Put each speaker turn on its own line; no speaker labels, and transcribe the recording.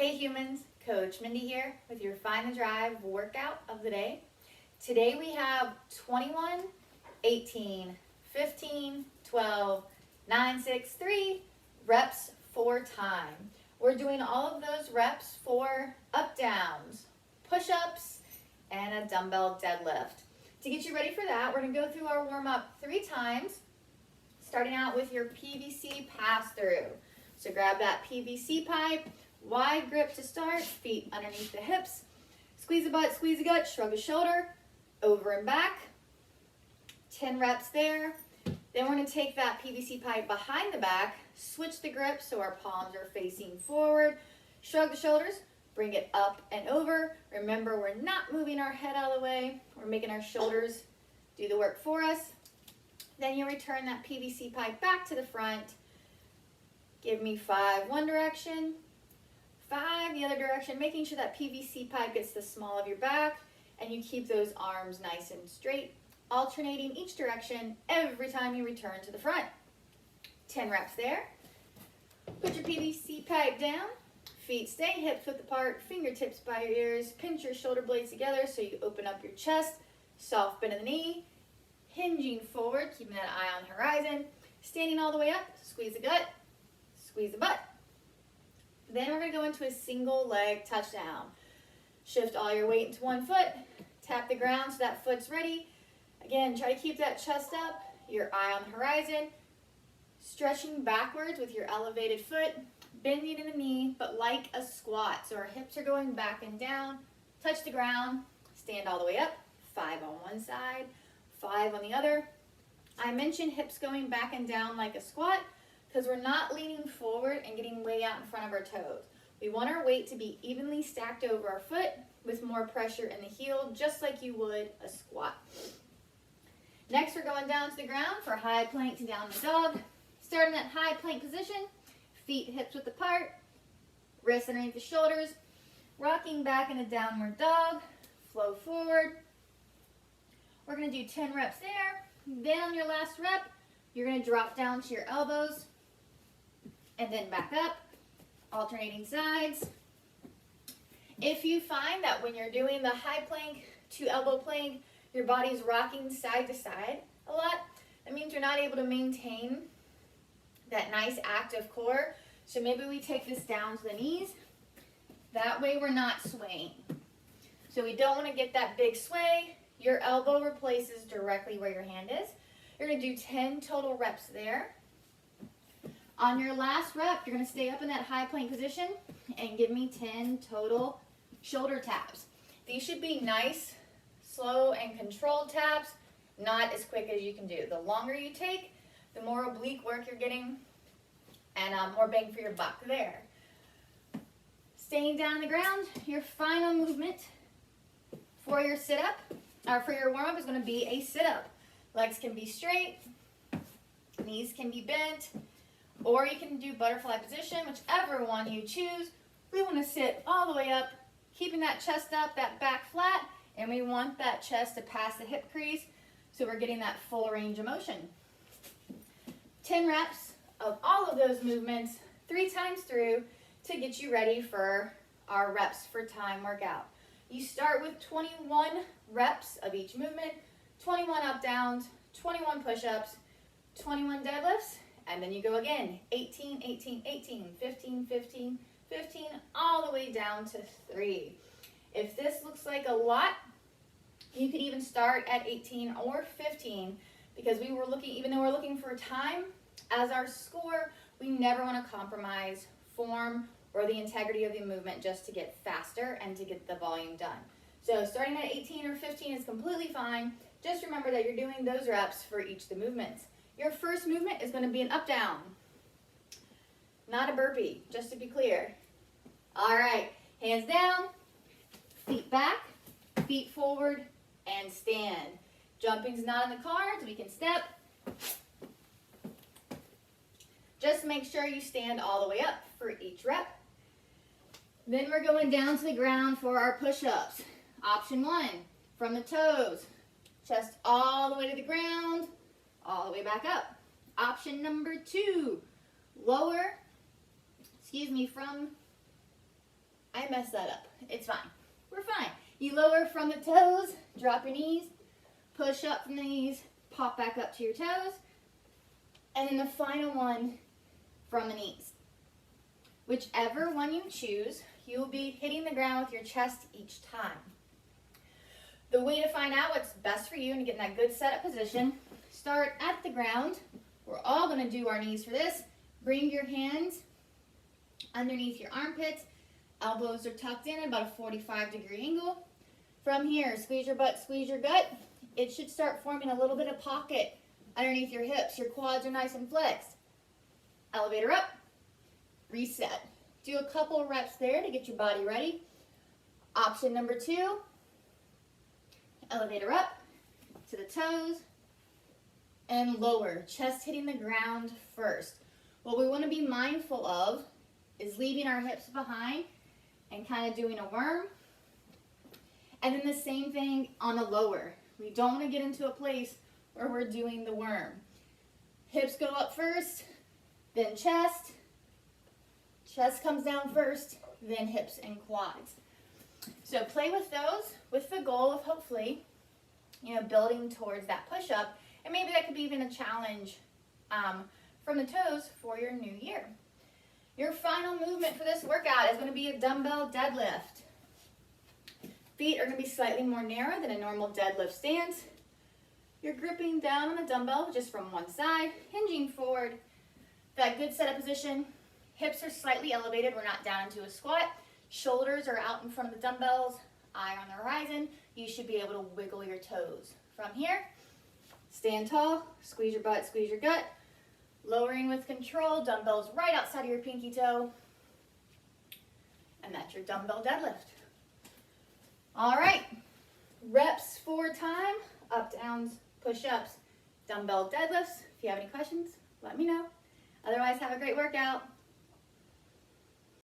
Hey humans, Coach Mindy here with your Find the Drive workout of the day. Today we have 21, 18, 15, 12, 9, 6, 3 reps for time. We're doing all of those reps for up downs, push-ups, and a dumbbell deadlift. To get you ready for that, we're going to go through our warm-up 3 times, starting out with your PVC pass-through. So grab that PVC pipe, wide grip to start, feet underneath the hips, squeeze the butt, squeeze the gut, shrug the shoulder, over and back, 10 reps there. Then we're going to take that PVC pipe behind the back, switch the grip so our palms are facing forward, shrug the shoulders, bring it up and over. Remember, we're not moving our head out of the way, we're making our shoulders do the work for us. Then you return that PVC pipe back to the front. Give me 5 one direction, 5 the other direction, making sure that PVC pipe gets the small of your back and you keep those arms nice and straight, alternating each direction every time you return to the front. 10 reps there. Put your PVC pipe down, feet stay hips width apart, fingertips by your ears, pinch your shoulder blades together so you open up your chest, soft bend of the knee, hinging forward, keeping that eye on the horizon, standing all the way up, squeeze the gut, squeeze the butt. Then we're going to go into a single leg touchdown. Shift all your weight into one foot, tap the ground so that foot's ready. Again, try to keep that chest up, your eye on the horizon, stretching backwards with your elevated foot, bending in the knee, but like a squat. So our hips are going back and down, touch the ground, stand all the way up, 5 on one side, 5 on the other. I mentioned hips going back and down like a squat because we're not leaning forward and getting way out in front of our toes. We want our weight to be evenly stacked over our foot with more pressure in the heel, just like you would a squat. Next, we're going down to the ground for high plank to down dog. Start in that high plank position, feet hips width apart, wrists underneath the shoulders, rocking back in a downward dog, flow forward. We're going to do 10 reps there. Then on your last rep, you're going to drop down to your elbows and then back up, alternating sides. If you find that when you're doing the high plank to elbow plank, your body's rocking side to side a lot, that means you're not able to maintain that nice active core. So maybe we take this down to the knees. That way we're not swaying. So we don't want to get that big sway. Your elbow replaces directly where your hand is. You're going to do 10 total reps there. On your last rep, you're going to stay up in that high plank position and give me 10 total shoulder taps. These should be nice, slow, and controlled taps, not as quick as you can do. The longer you take, the more oblique work you're getting and more bang for your buck there. Staying down on the ground, your final movement for your sit-up, or for your warm-up is going to be a sit-up. Legs can be straight, knees can be bent, or you can do butterfly position, whichever one you choose. We want to sit all the way up, keeping that chest up, that back flat, and we want that chest to pass the hip crease so we're getting that full range of motion. 10 reps of all of those movements 3 times through to get you ready for our reps for time workout. You start with 21 reps of each movement, 21 up downs, 21 push-ups, 21 deadlifts, and then you go again, 18, 18, 18, 15, 15, 15, all the way down to 3. If this looks like a lot, you could even start at 18 or 15 because even though we're looking for time as our score, we never want to compromise form or the integrity of the movement just to get faster and to get the volume done. So starting at 18 or 15 is completely fine. Just remember that you're doing those reps for each of the movements. Your first movement is going to be an up down, not a burpee, just to be clear. All right, hands down, feet back, feet forward, and stand. Jumping's not in the cards, we can step. Just make sure you stand all the way up for each rep. Then we're going down to the ground for our push-ups. Option 1, from the toes, chest all the way to the ground, all the way back up. Option number 2, lower, from I messed that up. It's fine. We're fine. You lower from the toes, drop your knees, push up from the knees, pop back up to your toes, and then the final one from the knees. Whichever one you choose, you will be hitting the ground with your chest each time. The way to find out what's best for you and get in that good setup position, start at the ground. We're all going to do our knees for this. Bring your hands underneath your armpits. Elbows are tucked in at about a 45-degree angle. From here, squeeze your butt, squeeze your gut. It should start forming a little bit of pocket underneath your hips. Your quads are nice and flexed. Elevator up, reset. Do a couple reps there to get your body ready. Option number 2, elevator up to the toes and lower, chest hitting the ground first. What we want to be mindful of is leaving our hips behind and kind of doing a worm. And then the same thing on a lower. We don't want to get into a place where we're doing the worm. Hips go up first, then chest. Chest comes down first, then hips and quads. So play with those with the goal of hopefully, building towards that push-up. And maybe that could be even a challenge from the toes for your new year. Your final movement for this workout is going to be a dumbbell deadlift. Feet are going to be slightly more narrow than a normal deadlift stance. You're gripping down on the dumbbell just from one side, hinging forward. That good setup position. Hips are slightly elevated. We're not down into a squat. Shoulders are out in front of the dumbbells. Eye on the horizon. You should be able to wiggle your toes. From here, stand tall, squeeze your butt, squeeze your gut. Lowering with control, dumbbells right outside of your pinky toe. And that's your dumbbell deadlift. All right, reps for time, up, downs, push-ups, dumbbell deadlifts. If you have any questions, let me know. Otherwise, have a great workout.